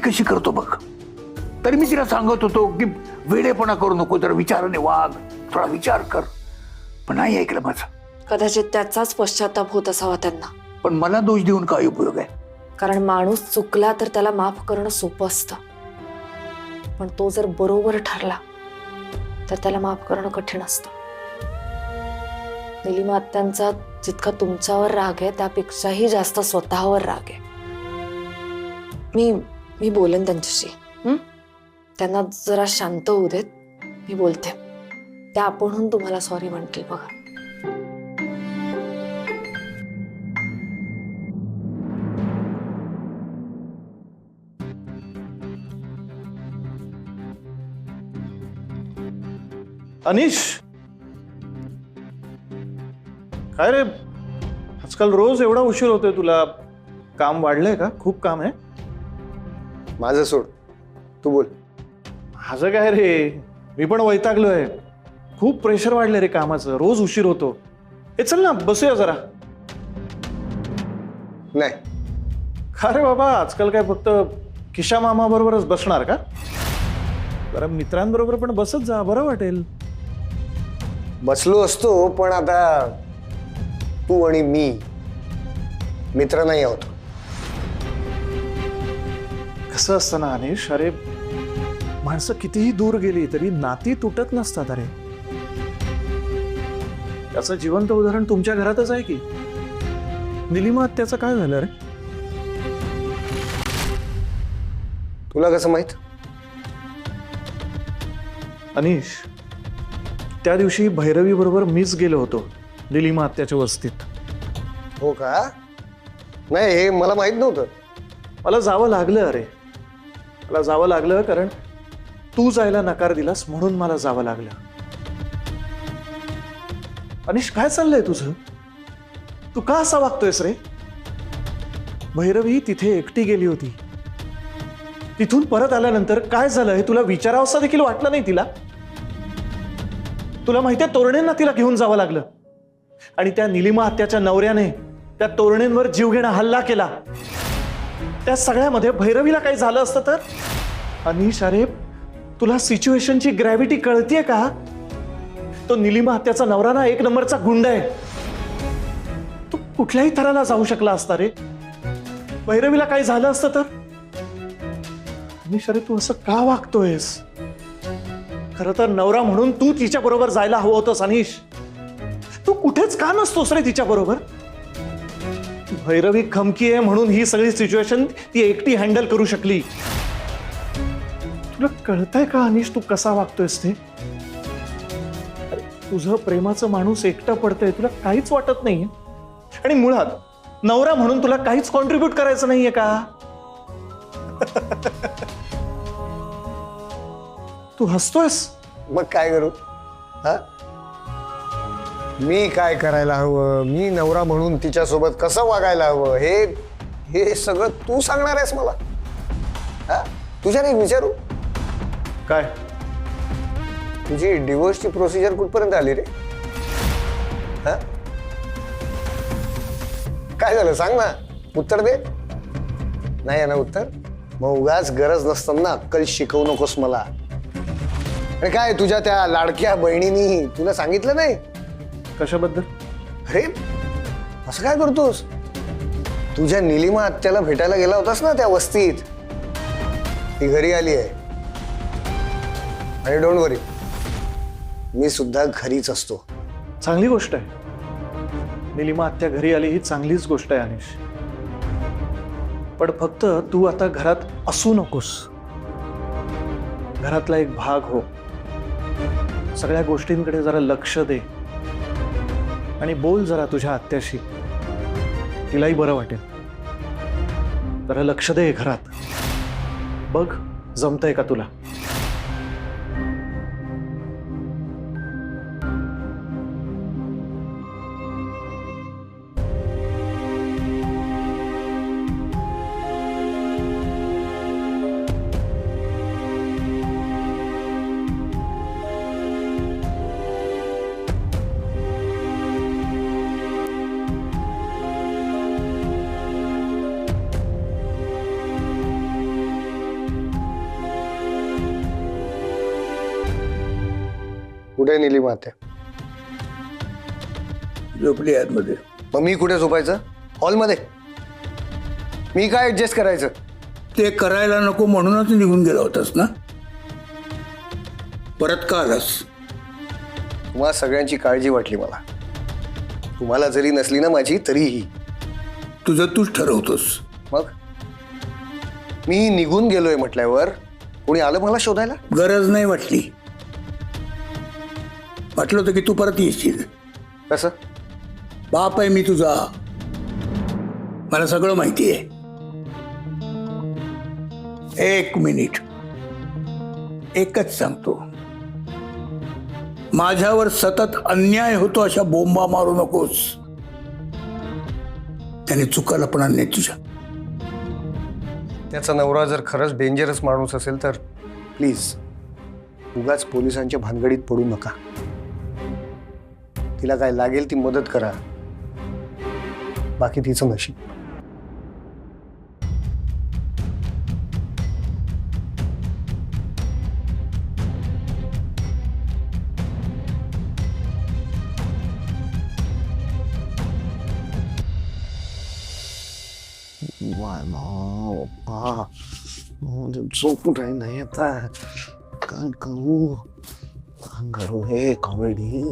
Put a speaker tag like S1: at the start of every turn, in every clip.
S1: कशी करतो बघ. तरी मी तिला सांगत होतो की वेडेपणा करू नको, जरा विचाराने वाग, थोडा विचार कर, पण नाही ऐकलं माझं.
S2: कदाचित त्याचाच पश्चाताप होत असावा त्यांना.
S1: पण मला दोष देऊन काय उपयोग आहे?
S2: कारण माणूस चुकला तर त्याला माफ करणं सोपं असतं, पण तो जर बरोबर ठरला तर त्याला माफ करणं कठीण असतं. निलिमा आत्यांचा जितका तुमच्यावर राग आहे त्यापेक्षाही जास्त स्वतःवर राग आहे. मी बोलेन त्यांच्याशी. त्यांना जरा शांत होऊ देत, मी बोलते. त्या आपणहून तुम्हाला सॉरी म्हणतील बघा.
S3: अनिश, काय रे, आजकाल रोज एवढा उशीर होतोय तुला? काम वाढलंय का? खूप काम आहे?
S4: माझं सोड, तू बोल.
S3: माझं काय रे, मी पण वैतागलोय. खूप प्रेशर वाढलंय रे कामाचं, रोज उशीर होतो. हे चल ना, बसूया जरा.
S4: नाही.
S3: का रे बाबा, आजकाल काय फक्त किशा मामा बरोबरच बसणार का? जरा मित्रांबरोबर पण बसत जा, बरं वाटेल.
S4: बसलो असतो, पण आता तू आणि मी मित्र नाही आहोत.
S3: कसं असतं ना अनिश, अरे माणसं कितीही दूर गेली तरी नाती तुटत नसतात. अरे त्याचं जिवंत उदाहरण तुमच्या घरातच आहे की. निलिमा आत्याचं काय झालं रे?
S4: तुला कसं माहित?
S3: अनिश, त्या दिवशी भैरवी बरोबर मीच गेलो होतो निलिमा आत्याच्या वस्तीत.
S4: हो का? नाही, हे मला माहित नव्हतं.
S3: मला जावं लागलं. अरे मला जावं लागलं कारण तू जायला नकार दिलास, म्हणून मला जावं लागलं. अनिश, काय चाललंय तुझं? तू का असा वागतोयस रे? भैरवी तिथे एकटी गेली होती. तिथून परत आल्यानंतर काय झालं हे तुला विचारावंसं देखील वाटलं नाही तिला? तुला माहितीये, तोरणेंना तिला घेऊन जावं लागलं आणि त्या निलिमा आत्याच्या नवऱ्याने त्या तोरणेंवर जीवघेणा हल्ला केला. त्या सगळ्यामध्ये भैरवीला काही झालं असतं तर? अनिश, अरे तुला सिच्युएशनची ग्रॅव्हिटी कळतीये का? तो निलिमा हत्याचा नवरा ना एक नंबरचा गुंड आहे. तू कुठल्याही थराला जाऊ शकला असता रे. भैरवीला काही झालं असतं तर? अनिश, अरे तू असं का वागतोयस? खरं तर नवरा म्हणून तू तिच्या बरोबर जायला हवं होतंस अनिश. तू कुठेच का नसतोस रे तिच्या बरोबर? भैरवी खमकी आहे म्हणून ही सगळी सिच्युएशन ती एकटी हँडल करू शकली. तुला कळतंय का अनिश तू कसा वागतोयस ते? अरे तुझं प्रेमाचं माणूस एकटं पडतंय, तुला काहीच वाटत नाहीये. आणि मुळात नवरा म्हणून तुला काहीच कॉन्ट्रीब्यूट करायचं नाहीये का? तू हसतोयस.
S4: मग काय करू? हा, मी काय करायला हवं, मी नवरा म्हणून तिच्यासोबत कसं वागायला हवं, हे सगळं तू सांगणार आहेस मला? हा, तुझ्याने विचारू
S3: काय?
S4: तुझी डिवोर्सची प्रोसिजर कुठपर्यंत आली रे? हा, काय झालं सांग ना, उत्तर दे. नाही आहे ना उत्तर? मग उगाच गरज नसताना अक्कल शिकवू नकोस मला. अरे काय, तुझ्या त्या लाडक्या बहिणीनी तुला सांगितलं नाही?
S3: कशाबद्दल?
S4: अरे असं काय करतोस? तुझ्या निलिमा आत्याला भेटायला गेला होतास ना त्या वस्तीत, ती घरी आली आहे. आणि डोंट वरी, मी सुद्धा घरीच असतो.
S3: चांगली गोष्ट आहे. निलिमा आत्या घरी आली ही चांगलीच गोष्ट आहे अनिश. पण फक्त तू आता घरात असू नकोस. घरातला एक भाग हो. सगळ्या गोष्टींकडे जरा लक्ष दे आणि बोल जरा तुझ्या आत्याशी. तिलाही बरं वाटेल. जरा लक्ष दे घरात. बघ जमतंय का तुला?
S4: कुठे आहे निलिमा आत्या?
S1: झोपली आतमध्ये.
S4: मग मी कुठे झोपायचं? हॉलमध्ये? मी काय ऍडजस्ट करायचं?
S1: ते करायला नको म्हणूनच निघून गेला होतास ना? परत का आलास?
S4: तुम्हाला सगळ्यांची काळजी वाटली मला. तुम्हाला जरी नसली ना माझी तरीही.
S1: तुझं तूच ठरवतोस.
S4: मग मी निघून गेलोय म्हटल्यावर कोणी आलं मला शोधायला?
S1: गरज नाही वाटली. वाटलं होतं की तू परत येशील.
S4: कसं?
S1: बाप आहे मी तुझा, मला सगळं माहिती आहे. एक मिनिट, एकच सांगतो, माझ्यावर सतत अन्याय होतो अशा बोंबा मारू नकोस. त्याने चुका लपणार नाही तुझ्या.
S4: त्याचा नवरा जर खरंच डेंजरस माणूस असेल तर प्लीज उगाच पोलिसांच्या भानगडीत पडू नका. तिला काय लागेल ती मदत करा, बाकी तिचं नशीब.
S5: झोप राही नाही आता. काय करू हे कॉमेडी.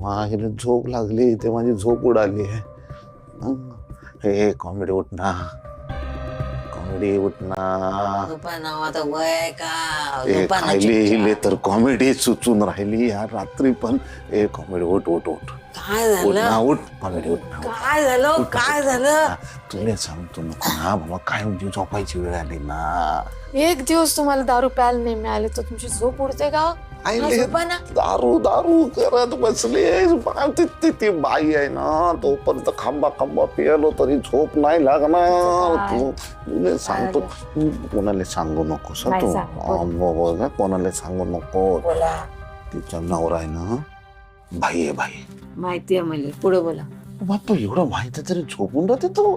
S5: माझी झोप लागली ते माझी झोप उडाली आहे. हे कॉमेडी उठना, कॉमेडी उठना. खायले हिले तर कॉमेडी सुचून राहिली यार रात्री पण. हे कॉमेडी उठ उठ उठ.
S6: काय झालं?
S5: उठ कॉमेडी उठ.
S6: काय झालं? काय झालं?
S5: तुला सांगतो नको ना बाबा, काय म्हणजे झोपायची वेळ आली ना.
S2: एक दिवस तुम्हाला दारू प्यायला नाही मिळाले तर तुमची झोप उडते का?
S5: आईले दारू दारू करत बसले. ती बाई आहे ना, तोपर्यंत खांबा पियालो तरी झोप नाही लागणार. तुला सांगतो, कोणाला सांगू नको तू. कोणाला सांगू नको. तिचा नवरा आहे ना, बाई आहे बाई.
S6: माहिती आहे मला. पुढे बोला.
S5: बाप्पा एवढं माहिती तरी झोपून राहते तू.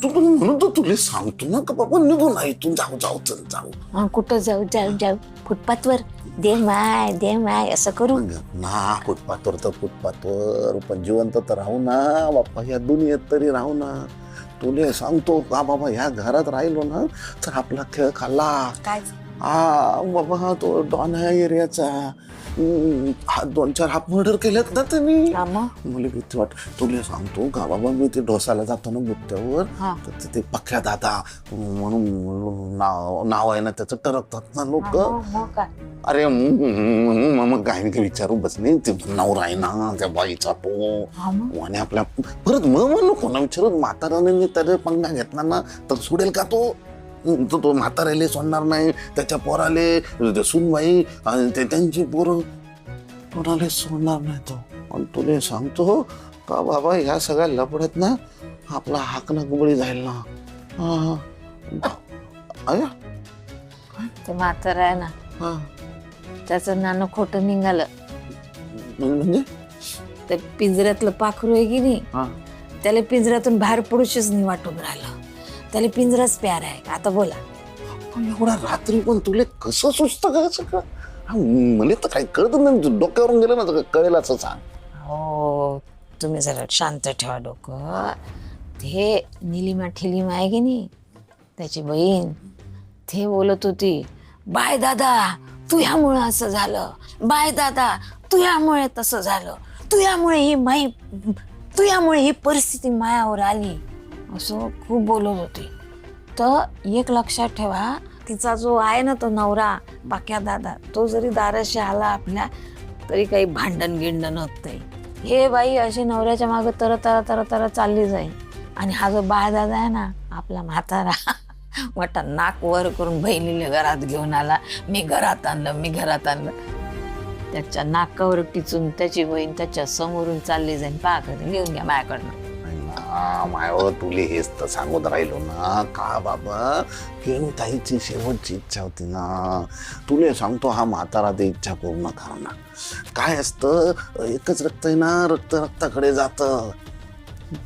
S5: म्हणून तर तुला सांगतो ना का बाबा निघून आहे तू. जाऊ जाऊ चल जाऊ.
S6: कुठं जाऊ? जाऊ जाऊ फुटपाथवर. दे माय असं करू
S5: ना. फुटपाथवर तर फुटपाथवर, पण जिवंत तर राहू ना बाप्पा. या दुनियेत तरी राहू ना. तुला सांगतो का बाबा, ह्या घरात राहिलो ना तर आपला खेळ खाल्ला.
S6: काय?
S5: हा बाबा, तो डॉन ह्या एरियाचा. 2-4 हाफ मर्डर केलेत ना त्यांनी. मला भीती वाट. तुला सांगतो का बाबा, मी ते ढोसाला जातो ना मुत्यावर, तर ते पक्या दादा म्हणून नाव आहे ना त्याचं, टरकतात ना लोक. अरे मग काय विचारू बसले. ते नवरा आहे ना त्या बाईचा तो. आणि आपल्या परत मग नको ना विचारू. म्हाताराने त्याला पंगा घेतला ना तर सोडेल का तो? तो म्हाताऱ्याले सोडणार नाही. त्याच्या पोराले सुनबाई आणि त्यांची पोरं कोणाला सोडणार नाही तो. पण तुला सांगतो का बाबा, ह्या सगळ्या लपडत ना आपला हाक ना गुबळी जाईल ना.
S6: ते म्हातारा आहे ना, त्याचं नाणं खोटं निघालं.
S5: म्हणजे
S6: ते पिंजऱ्यातलं पाखरू आहे की नाही, त्याला पिंजऱ्यातून बाहेर पडूशीच नाही वाटून राहिलं. त्याला पिंजराच प्यार आहे. आता बोला.
S5: एवढा रात्री पण तुला कसं सुचतं का सगळं? मला तर काही कळत नाही. डोक्यावरून गेलं ना कळेल असं सांग.
S6: हो, तुम्ही जरा शांत ठेवा डोकं. ते निलिमा ठिलिमा आहे की नाही, त्याची बहीण, ते बोलत होती, बाय दादा तू ह्यामुळे असं झालं, बाय दादा तू ह्यामुळे तसं झालं, तू ह्यामुळे ही परिस्थिती मायावर आली, असं खूप बोलत होती. तर एक लक्षात ठेवा, तिचा जो आहे ना तो नवरा बाक्या दादा, तो जरी दाराशी आला आपल्या तरी काही भांडण गिंडण होत नाही. हे बाई अशी नवऱ्याच्या मागं तर चालली जाईल. आणि हा जो बाळदादा आहे ना आपला म्हातारा, मोठा नाक वर करून बहिणीला घरात घेऊन आला, मी घरात आणलं. त्याच्या नाकावर टिचून त्याची बहीण त्याच्या समोरून चालली जाईल. पहा कधी घेऊन घ्या माझ्याकडनं.
S5: मायावर तुले हेच तर सांगून राहिलो ना का बाबा, ताईची शेवटची इच्छा होती ना. तुले सांगतो हा म्हातारा ते इच्छा पूर्ण करणार. काय असतं, एकच रक्त आहे ना, रक्ताकडे जात.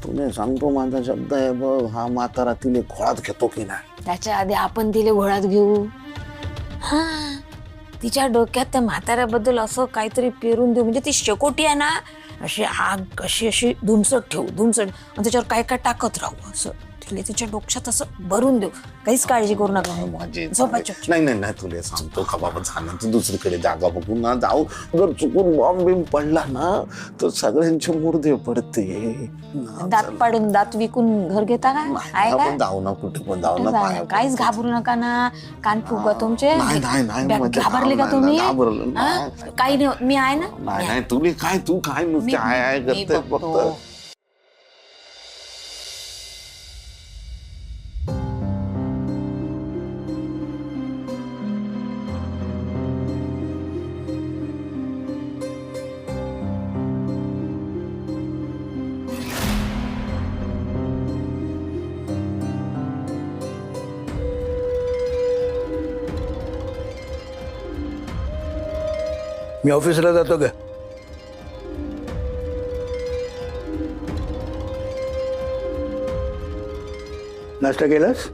S5: तुले सांगतो माझा शब्द आहे बघ, हा म्हातारा तिले घोळात घेतो की नाही.
S6: त्याच्या आधी आपण तिला घोळात घेऊ. हा, तिच्या डोक्यात त्या म्हाताऱ्याबद्दल असं काहीतरी पेरून देऊ, म्हणजे ती शेकोटी आहे ना, अशी आग अशी अशी धुमसट ठेवू, धुमसट, आणि त्याच्यावर काय काय टाकत राहू, असं तिला तिच्या डोक्यात असं भरून देऊ. काहीच काळजी करू नका.
S5: माझी
S6: झोपा चुपचाप.
S5: नाही नाही नाही, तुला सांगतो का बाबा, झालं तर दुसरीकडे जागा बघू ना जाऊ. जर चुकून बॉम्ब बिम पडला ना तर सगळ्यांचे मुर्दे पडते.
S6: दात पाडून दात विकून घर घेता का? आहे
S5: आपण
S6: का?
S5: जाऊ ना, कुठे पण जाऊ ना, पाया
S6: काहीच घाबरू नका ना. कान फुगा तुमचे.
S5: नाही नाही नाही, म्हणजे
S6: घाबरले का
S5: नाही,
S6: तुम्ही?
S5: घाबरलो
S6: हा?
S5: नाही.
S6: काही नाही, मी आहे ना.
S5: नाही नाही, तुला काय, तू काय नुसते आहे
S6: मी
S5: करते
S6: बघतो.
S5: फक्त.
S1: मी ऑफिसला जातो का? नाश्ता केलास?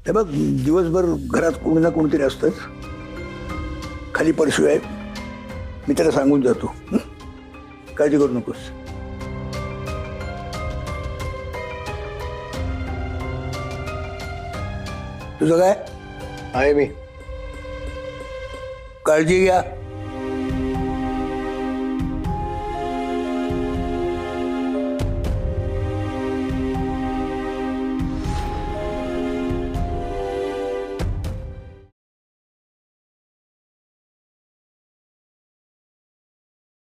S1: हे बघ, दिवसभर घरात कोणी ना कोणीतरी असतंच. खाली परशू आहे, मी त्याला सांगून जातो. हं? काळजी करू नकोस. तुझं काय
S4: आहे मी.
S1: काळजी घ्या.